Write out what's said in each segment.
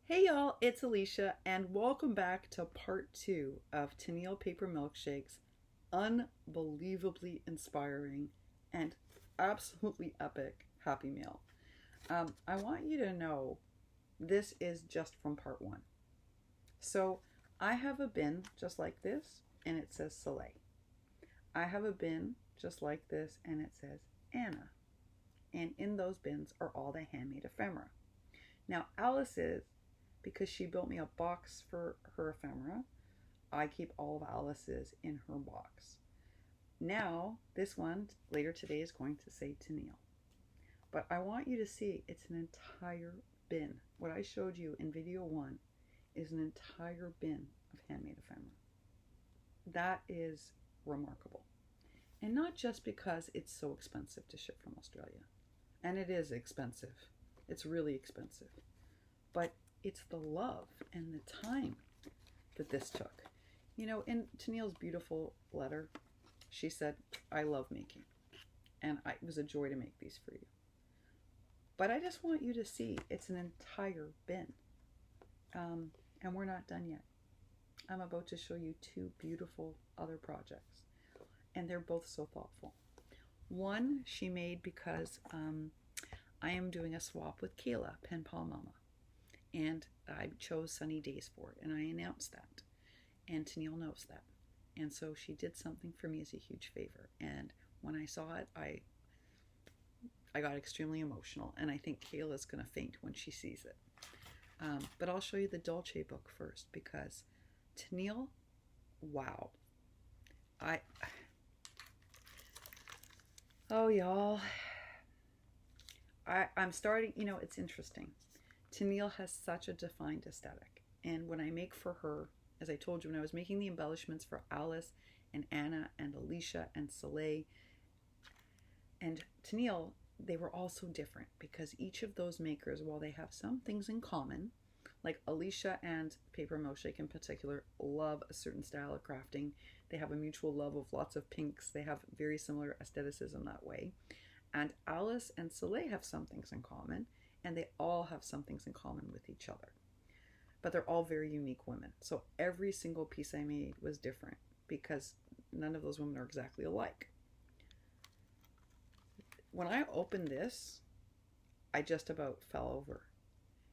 Hey y'all, it's Elisha, and welcome back to part two of Tenille Papermilkshake's unbelievably inspiring and absolutely epic Happy Meal. I want you to know this is just from part one. So I have a bin just like this, and it says Soleil. I have a bin just like this, and it says Anna. And in those bins are all the handmade ephemera. Now, Alice's, because she built me a box for her ephemera, I keep all of Alice's in her box. Now, this one later today is going to say Tenille. But I want you to see it's an entire bin. What I showed you in video one is an entire bin of handmade ephemera. That is remarkable. And not just because it's so expensive to ship from Australia. And it is expensive. It's really expensive. But it's the love and the time that this took. You know, in Tenille's beautiful letter, she said, I love making. And it was a joy to make these for you. But I just want you to see it's an entire bin. And we're not done yet. I'm about to show you two beautiful other projects. And they're both so thoughtful. One she made because I am doing a swap with Kayla, Pen Pal Mama. And I chose sunny days for it. And I announced that. And Tenille knows that. And so she did something for me as a huge favor. And when I saw it, I got extremely emotional. And I think Kayla's going to faint when she sees it. But I'll show you the Dulce book first because Tenille, wow. Oh, y'all. I'm starting, you know, it's interesting. Tenille has such a defined aesthetic. And when I make for her, as I told you, when I was making the embellishments for Alice and Anna and Elisha and Soleil and Tenille, they were all so different because each of those makers, while they have some things in common, like Elisha and Papermilkshake in particular, love a certain style of crafting. They have a mutual love of lots of pinks. They have very similar aestheticism that way. And Alice and Soleil have some things in common, and they all have some things in common with each other. But they're all very unique women. So every single piece I made was different because none of those women are exactly alike. When I opened this, I just about fell over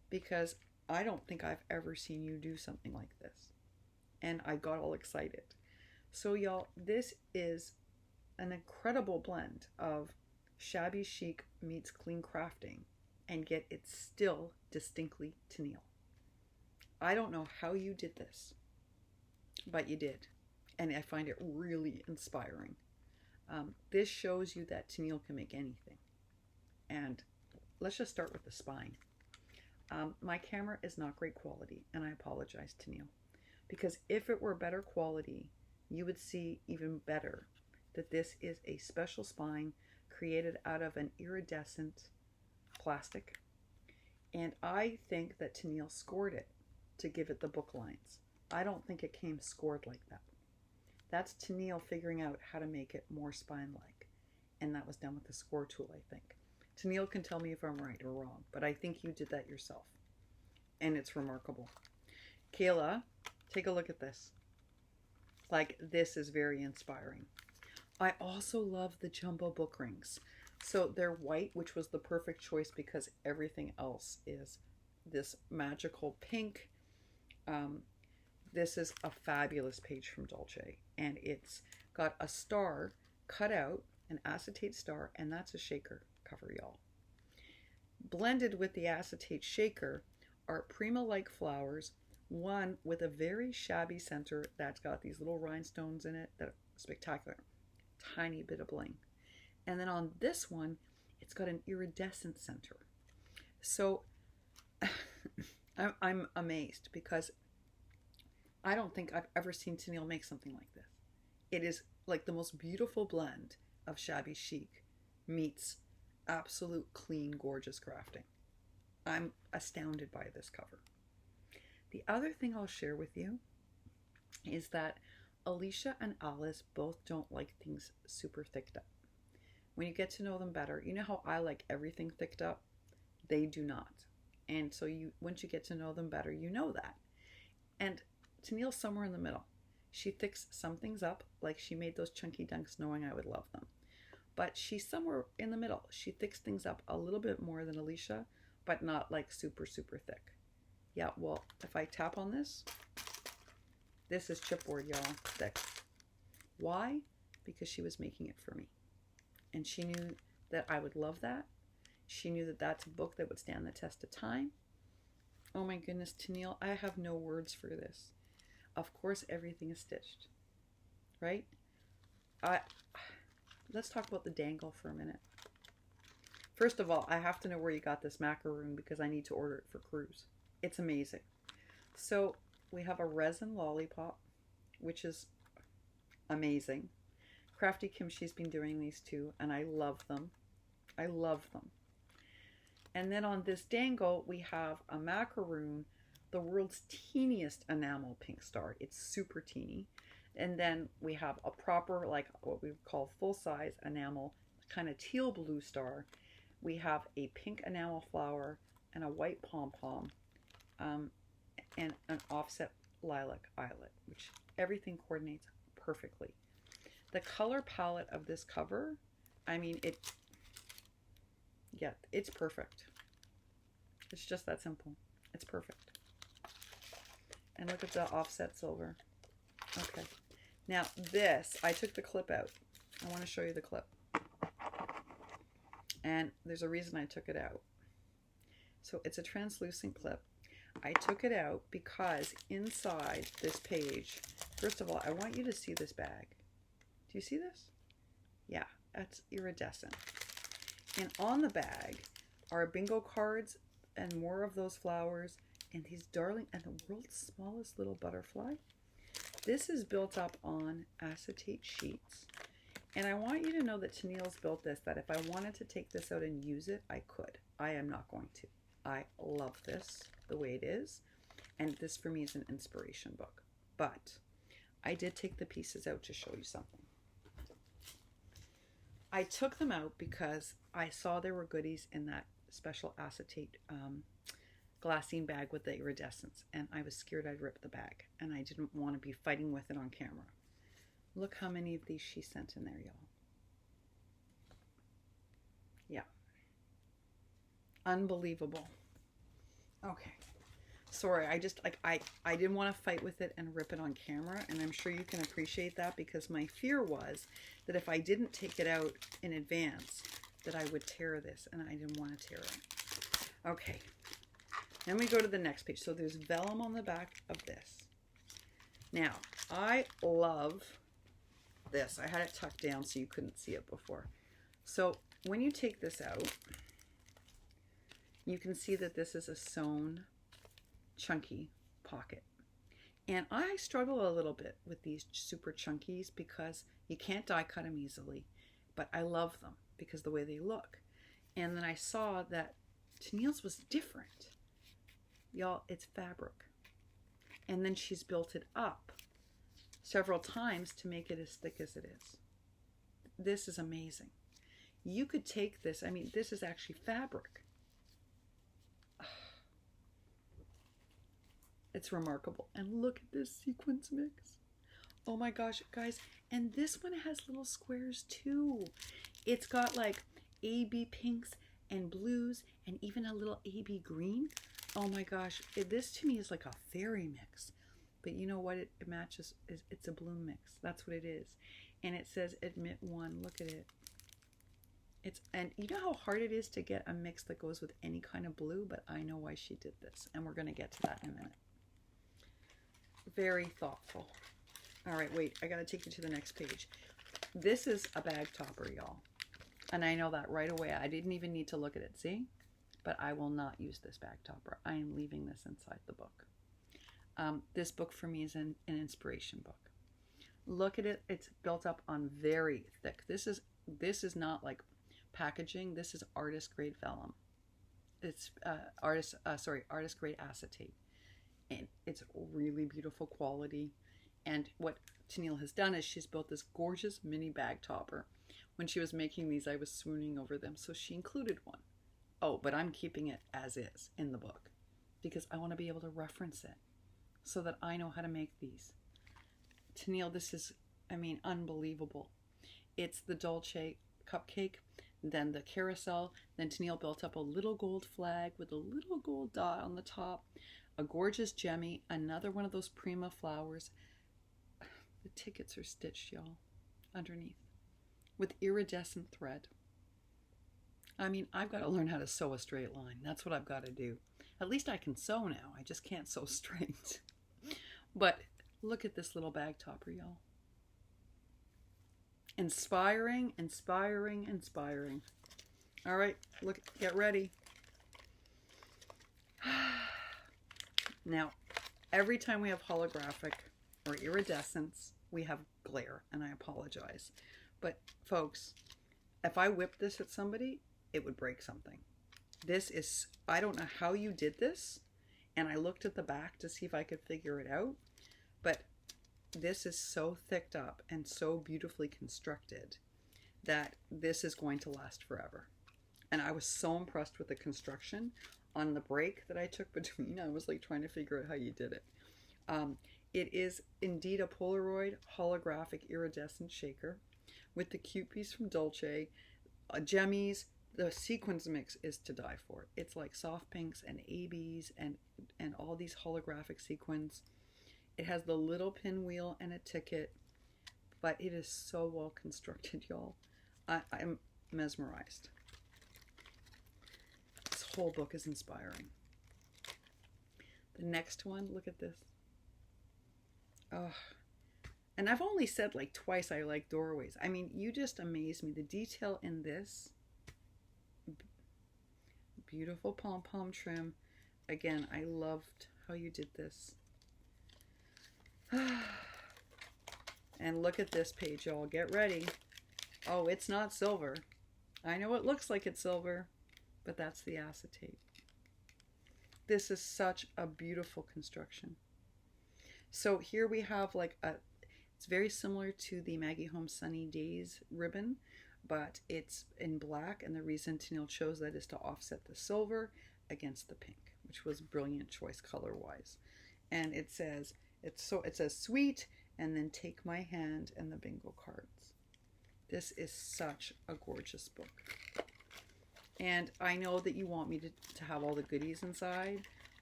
because I don't think I've ever seen you do something like this. And I got all excited. So y'all, this is an incredible blend of shabby chic meets clean crafting, and yet it's still distinctly Tenille. I don't know how you did this, but you did. And I find it really inspiring. This shows you that Tenille can make anything. And let's just start with the spine. My camera is not great quality, and I apologize, Tenille. Because if it were better quality, you would see even better that this is a special spine created out of an iridescent plastic. And I think that Tenille scored it to give it the book lines. I don't think it came scored like that. That's Tenille figuring out how to make it more spine-like. And that was done with the score tool, I think. Tenille can tell me if I'm right or wrong, but I think you did that yourself. And it's remarkable. Kayla, take a look at this. Like, this is very inspiring. I also love the jumbo book rings. So they're white, which was the perfect choice because everything else is this magical pink. This is a fabulous page from Dulce, and it's got a star cut out, an acetate star, and that's a shaker cover, y'all. Blended with the acetate shaker are prima-like flowers, one with a very shabby center that's got these little rhinestones in it that are spectacular. Tiny bit of bling. And then on this one, it's got an iridescent center. So I'm amazed because I don't think I've ever seen Tenille make something like this. It is like the most beautiful blend of shabby chic meets absolute clean, gorgeous crafting. I'm astounded by this cover. The other thing I'll share with you is that Elisha and Alice both don't like things super thicked up. When you get to know them better, you know how I like everything thicked up? They do not. And so once you get to know them better, you know that. And Tenille's somewhere in the middle. She thicks some things up, like she made those chunky dunks knowing I would love them. But she's somewhere in the middle. She thicks things up a little bit more than Elisha, but not like super, super thick. Yeah, well, if I tap on this, this is chipboard, y'all, thick. Why? Because she was making it for me. And she knew that I would love that. She knew that that's a book that would stand the test of time. Oh my goodness, Tenille, I have no words for this. Of course, everything is stitched, right? Let's talk about the dangle for a minute. First of all, I have to know where you got this macaroon because I need to order it for cruise. It's amazing. So we have a resin lollipop, which is amazing. Crafty Kim, she's been doing these too, and I love them. I love them. And then on this dangle, we have a macaroon, the world's teeniest enamel pink star. It's super teeny. And then we have a proper, like what we would call full-size enamel, kind of teal blue star. We have a pink enamel flower and a white pom-pom, and an offset lilac eyelet, which everything coordinates perfectly. The color palette of this cover, I mean, it's perfect. It's just that simple. It's perfect. And look at the offset silver. Okay. Now this, I took the clip out. I want to show you the clip. And there's a reason I took it out. So it's a translucent clip. I took it out because inside this page, first of all, I want you to see this bag. Do you see this? Yeah, that's iridescent. And on the bag are bingo cards and more of those flowers and these darling, and the world's smallest little butterfly. This is built up on acetate sheets. And I want you to know that Tenille's built this, that if I wanted to take this out and use it, I could. I am not going to. I love this the way it is. And this for me is an inspiration book. But I did take the pieces out to show you something. I took them out because I saw there were goodies in that special acetate glassine bag with the iridescence, and I was scared I'd rip the bag, and I didn't want to be fighting with it on camera. Look how many of these she sent in there, y'all. Yeah. Unbelievable. Okay. Sorry, I just, like, I didn't want to fight with it and rip it on camera, and I'm sure you can appreciate that because my fear was that if I didn't take it out in advance, that I would tear this, and I didn't want to tear it. Okay. Then we go to the next page. So there's vellum on the back of this. Now, I love this. I had it tucked down so you couldn't see it before. So when you take this out, you can see that this is a sewn, chunky pocket. And I struggle a little bit with these super chunkies because you can't die cut them easily. But I love them because the way they look. And then I saw that Tenille's was different. Y'all, it's fabric. And then she's built it up several times to make it as thick as it is. This is amazing. You could take this, I mean, this is actually fabric. It's remarkable. And look at this sequence mix. Oh my gosh, guys. And this one has little squares too. It's got like AB pinks and blues and even a little AB green. Oh my gosh, this to me is like a fairy mix. But you know what it matches? It's a bloom mix. That's what it is. And it says admit one. Look at it. And you know how hard it is to get a mix that goes with any kind of blue, but I know why she did this. And we're going to get to that in a minute. Very thoughtful. All right, wait, I got to take you to the next page. This is a bag topper, y'all. And I know that right away. I didn't even need to look at it, see? But I will not use this bag topper. I am leaving this inside the book. This book for me is an inspiration book. Look at it. It's built up on very thick. This is not like packaging. This is artist grade vellum. It's artist grade acetate. And it's really beautiful quality. And what Tenille has done is she's built this gorgeous mini bag topper. When she was making these, I was swooning over them. So she included one. Oh, but I'm keeping it as is in the book because I want to be able to reference it so that I know how to make these. Tenille, this is, I mean, unbelievable. It's the Dulce cupcake, then the carousel, then Tenille built up a little gold flag with a little gold dot on the top, a gorgeous gemmy, another one of those prima flowers. The tickets are stitched, y'all, underneath with iridescent thread. I mean, I've got to learn how to sew a straight line. That's what I've got to do. At least I can sew now. I just can't sew straight. But look at this little bag topper, y'all. Inspiring, inspiring, inspiring. All right, look, get ready. Now, every time we have holographic or iridescence, we have glare, and I apologize. But folks, if I whipped this at somebody, it would break something. This is, I don't know how you did this, and I looked at the back to see if I could figure it out, but this is so thicked up and so beautifully constructed that this is going to last forever. And I was so impressed with the construction. On the break that I took between, I was like trying to figure out how you did it. It is indeed a Polaroid holographic iridescent shaker with the cute piece from Dulce, gemmies. The sequins mix is to die for. It's like soft pinks and ABs and all these holographic sequins. It has the little pinwheel and a ticket, but it is so well constructed, y'all. I'm mesmerized. This whole book is inspiring. The next one, look at this. Oh, and I've only said like twice I like doorways. I mean, you just amaze me. The detail in this. Beautiful pom-pom trim. Again, I loved how you did this. And look at this page, y'all. Get ready. Oh, it's not silver. I know it looks like it's silver, but that's the acetate. This is such a beautiful construction. So here we have like it's very similar to the Maggie Holmes Sunny Days ribbon, but it's in black, and the reason Tenille chose that is to offset the silver against the pink, which was a brilliant choice color-wise. And it says sweet, and then take my hand and the bingo cards. This is such a gorgeous book. And I know that you want me to have all the goodies inside.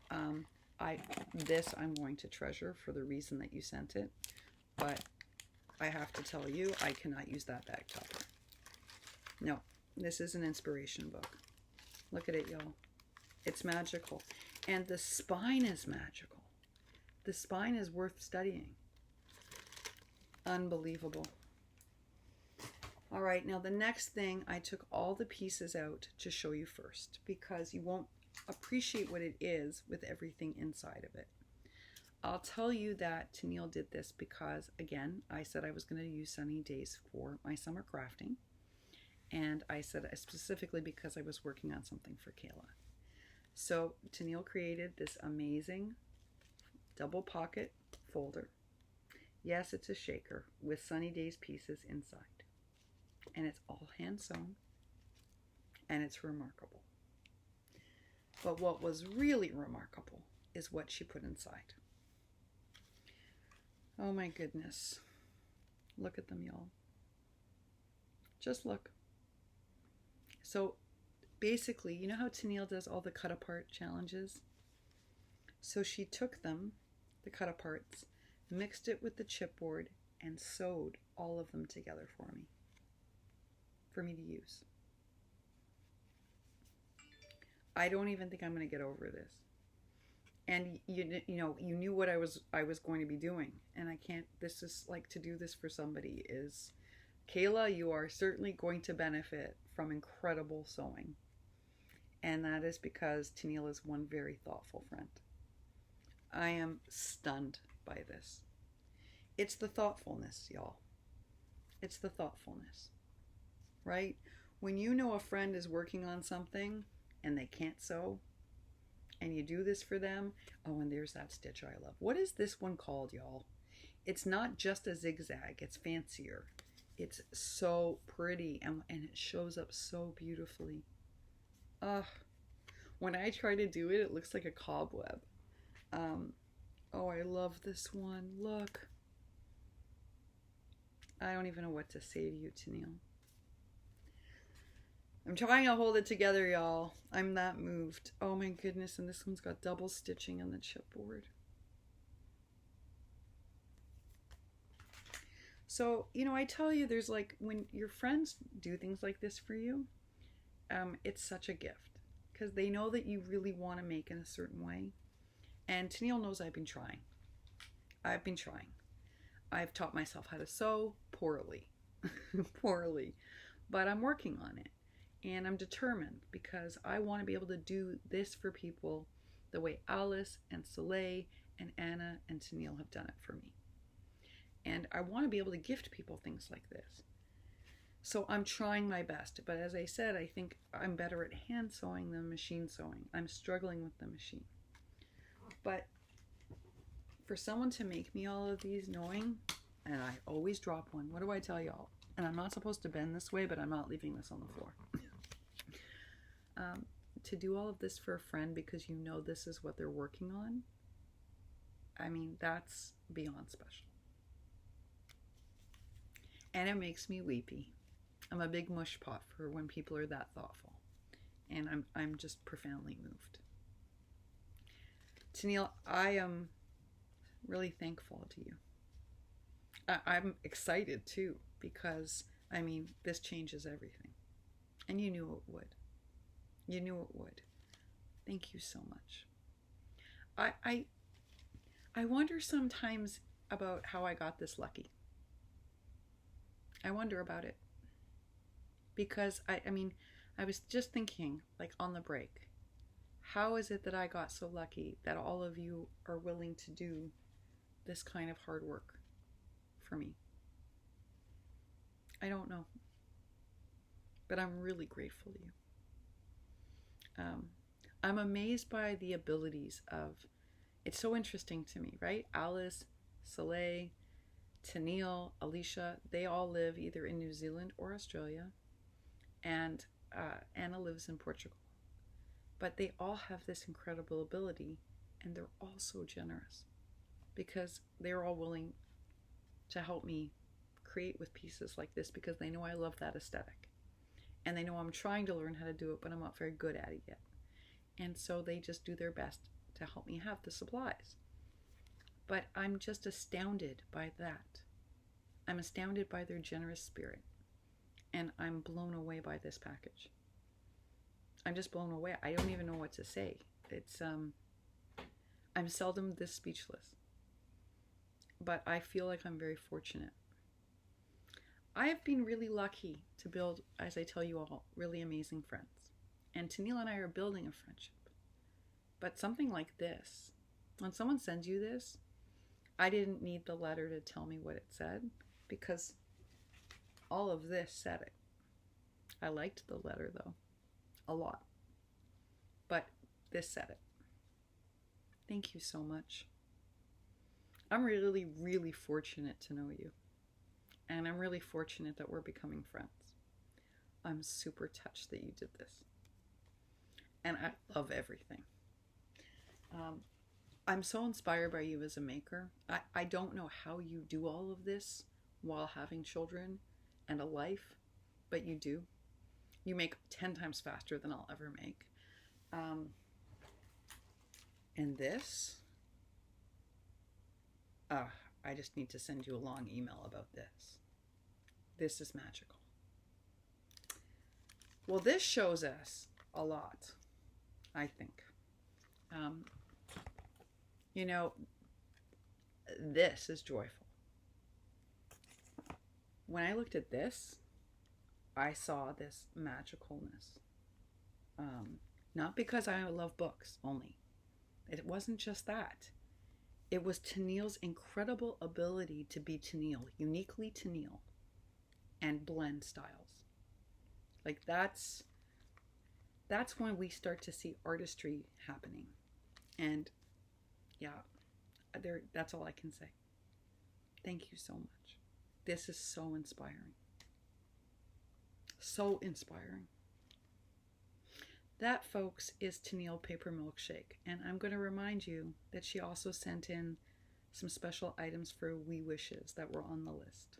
I'm going to treasure for the reason that you sent it, but I have to tell you, I cannot use that bag topper. No, this is an inspiration book. Look at it, y'all. It's magical. And the spine is magical. The spine is worth studying. Unbelievable. All right, now the next thing, I took all the pieces out to show you first because you won't appreciate what it is with everything inside of it. I'll tell you that Tenille did this because, again, I said I was going to use Sunny Days for my summer crafting. And I said specifically because I was working on something for Kayla. So Tenille created this amazing double pocket folder. Yes, it's a shaker with Sunny Days pieces inside. And it's all hand sewn. And it's remarkable. But what was really remarkable is what she put inside. Oh my goodness. Look at them, y'all. Just look. So basically, you know how Tenille does all the cut apart challenges? So she took them, the cut aparts, mixed it with the chipboard, and sewed all of them together for me to use. I don't even think I'm going to get over this. And you knew what I was going to be doing, and I can't. This is like, to do this for somebody is, Kayla, you are certainly going to benefit from incredible sewing, and that is because Tenille is one very thoughtful friend. I am stunned by this. It's the thoughtfulness, y'all. It's the thoughtfulness, right? When you know a friend is working on something and they can't sew, and you do this for them. Oh, and there's that stitch I love. What is this one called, y'all? It's not just a zigzag. It's fancier. It's so pretty, and it shows up so beautifully. When I try to do it, it looks like a cobweb. Oh, I love this one. Look. I don't even know what to say to you, Tenille. I'm trying to hold it together, y'all. I'm that moved. Oh my goodness, and this one's got double stitching on the chipboard. So, I tell you, there's like, when your friends do things like this for you, it's such a gift. Because they know that you really want to make in a certain way. And Tenille knows I've been trying. I've taught myself how to sew poorly. Poorly. But I'm working on it. And I'm determined because I want to be able to do this for people the way Alice and Soleil and Anna and Tenille have done it for me. And I want to be able to gift people things like this. So I'm trying my best. But as I said, I think I'm better at hand sewing than machine sewing. I'm struggling with the machine. But for someone to make me all of these, knowing, and I always drop one. What do I tell y'all? And I'm not supposed to bend this way, but I'm not leaving this on the floor. To do all of this for a friend because you know this is what they're working on, I mean, that's beyond special. And it makes me weepy. I'm a big mush pot for when people are that thoughtful. And I'm just profoundly moved. Tenille, I am really thankful to you. I'm excited too because, I mean, this changes everything. And you knew it would. You knew it would. Thank you so much. I wonder sometimes about how I got this lucky. I wonder about it. Because, I mean, I was just thinking, like on the break, how is it that I got so lucky that all of you are willing to do this kind of hard work for me? I don't know. But I'm really grateful to you. I'm amazed by the abilities of, it's so interesting to me, right? Alice, Soleil, Tenille, Elisha, they all live either in New Zealand or Australia, and Anna lives in Portugal. But they all have this incredible ability, and they're all so generous because they're all willing to help me create with pieces like this because they know I love that aesthetic. And they know I'm trying to learn how to do it, but I'm not very good at it yet. And so they just do their best to help me have the supplies. But I'm just astounded by that. I'm astounded by their generous spirit. And I'm blown away by this package. I'm just blown away. I don't even know what to say. It's, I'm seldom this speechless. But I feel like I'm very fortunate. I have been really lucky to build, as I tell you all, really amazing friends. And Tenille and I are building a friendship. But something like this, when someone sends you this, I didn't need the letter to tell me what it said because all of this said it. I liked the letter though, a lot. But this said it. Thank you so much. I'm really, really fortunate to know you. And I'm really fortunate that we're becoming friends. I'm super touched that you did this. And I love everything. I'm so inspired by you as a maker. I don't know how you do all of this while having children and a life, but you do. You make 10 times faster than I'll ever make. And this, I just need to send you a long email about this. This is magical. Well, this shows us a lot, I think. This is joyful. When I looked at this, I saw this magicalness. Not because I love books only. It wasn't just that. It was Tenille's incredible ability to be Tenille, uniquely Tenille, and blend styles. Like that's when we start to see artistry happening. And yeah, that's all I can say. Thank you so much. This is so inspiring. So inspiring. That, folks, is Tenille Papermilkshake. And I'm going to remind you that she also sent in some special items for We Wishes that were on the list.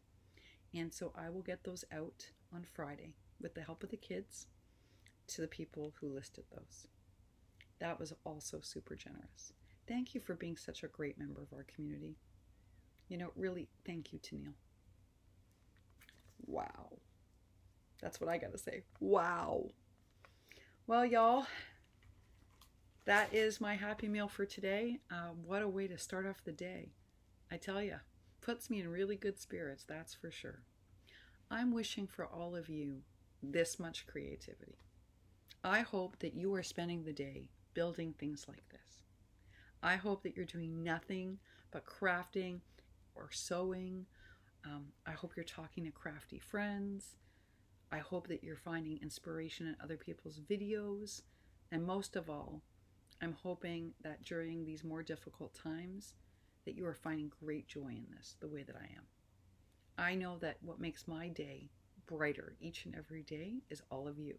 And so I will get those out on Friday with the help of the kids to the people who listed those. That was also super generous. Thank you for being such a great member of our community. Really, thank you, Tenille. Wow. That's what I gotta say. Wow. Well, y'all, that is my happy meal for today. What a way to start off the day. I tell you, puts me in really good spirits, that's for sure. I'm wishing for all of you this much creativity. I hope that you are spending the day building things like this. I hope that you're doing nothing but crafting or sewing. I hope you're talking to crafty friends. I hope that you're finding inspiration in other people's videos. And most of all, I'm hoping that during these more difficult times that you are finding great joy in this, the way that I am. I know that what makes my day brighter each and every day is all of you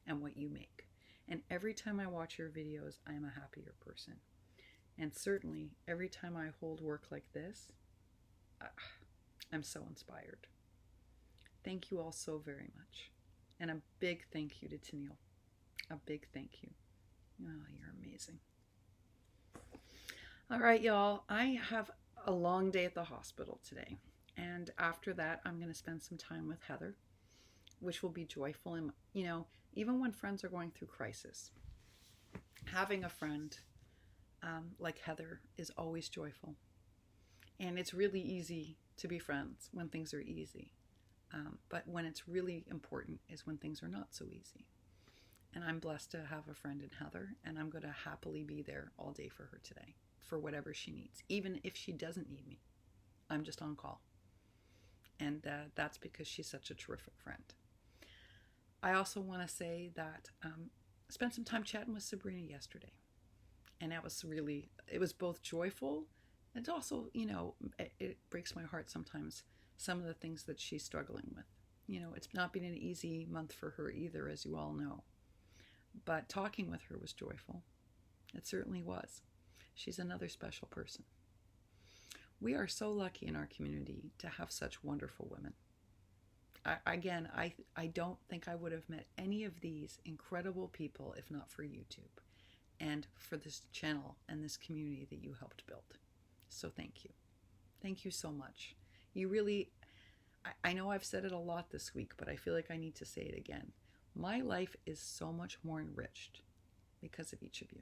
and what you make. And every time I watch your videos, I am a happier person. And certainly, every time I hold work like this, I'm so inspired. Thank you all so very much. And a big thank you to Tenille. A big thank you. Oh, you're amazing. All right, y'all. I have a long day at the hospital today. And after that, I'm going to spend some time with Heather, which will be joyful. And, even when friends are going through crisis, having a friend like Heather is always joyful. And it's really easy to be friends when things are easy. But when it's really important is when things are not so easy. And I'm blessed to have a friend in Heather, and I'm going to happily be there all day for her today, for whatever she needs. Even if she doesn't need me, I'm just on call. And that's because she's such a terrific friend. I also want to say that I spent some time chatting with Sabrina yesterday. And it was both joyful and also, it breaks my heart sometimes, some of the things that she's struggling with. It's not been an easy month for her either, as you all know. But talking with her was joyful. It certainly was. She's another special person. We are so lucky in our community to have such wonderful women. I don't think I would have met any of these incredible people if not for YouTube and for this channel and this community that you helped build. So thank you. Thank you so much. You really, I know I've said it a lot this week, but I feel like I need to say it again. My life is so much more enriched because of each of you.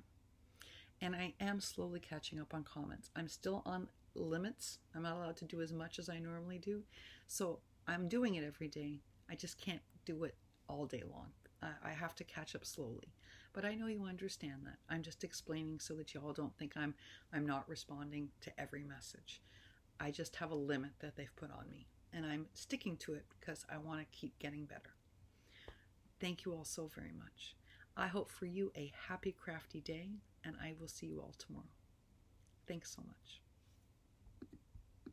And I am slowly catching up on comments. I'm still on limits. I'm not allowed to do as much as I normally do. So I'm doing it every day. I just can't do it all day long. I have to catch up slowly. But I know you understand that. I'm just explaining so that you all don't think I'm not responding to every message. I just have a limit that they've put on me. And I'm sticking to it because I want to keep getting better. Thank you all so very much. I hope for you a happy, crafty day, and I will see you all tomorrow. Thanks so much.